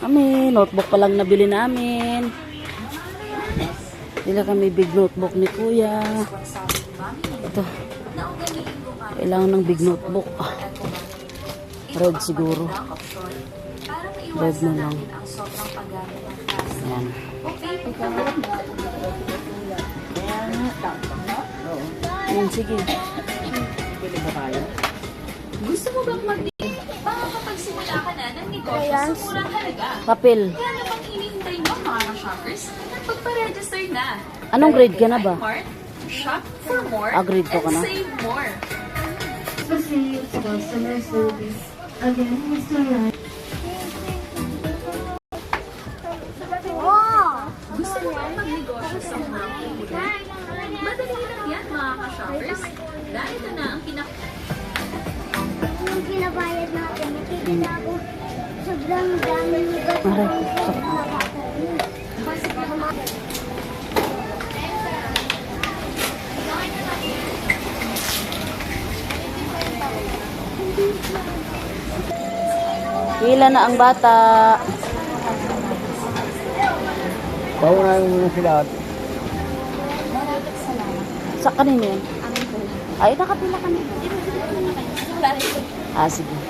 kami. Notebook pa lang nabili namin. Dila kami big notebook ni Kuya. Ito. Kailangan ng big notebook. Red siguro. Red na lang. Ayan. Ayan, sige. Gusto mo bang makapagsimula ka na ng negosyo sa murang halaga? Papel. Kaya namang hinihintay mo mga shoppers? Pagpa-register na. Anong grade ka na ba? Shop for more Grade ko ka na? and save more. Received customer service. Again, Mr. Ryan. Gusto mo bang magnegosyo sa murang halaga? Madali lang yan mga ka-shoppers. Ganito na ang Yung pinabayad natin, nakikita ko sobrang dami ng Pila na ang bata. Paunahin mo na sila. Sa kanina yun? Ay, nakapila ka na. Sige.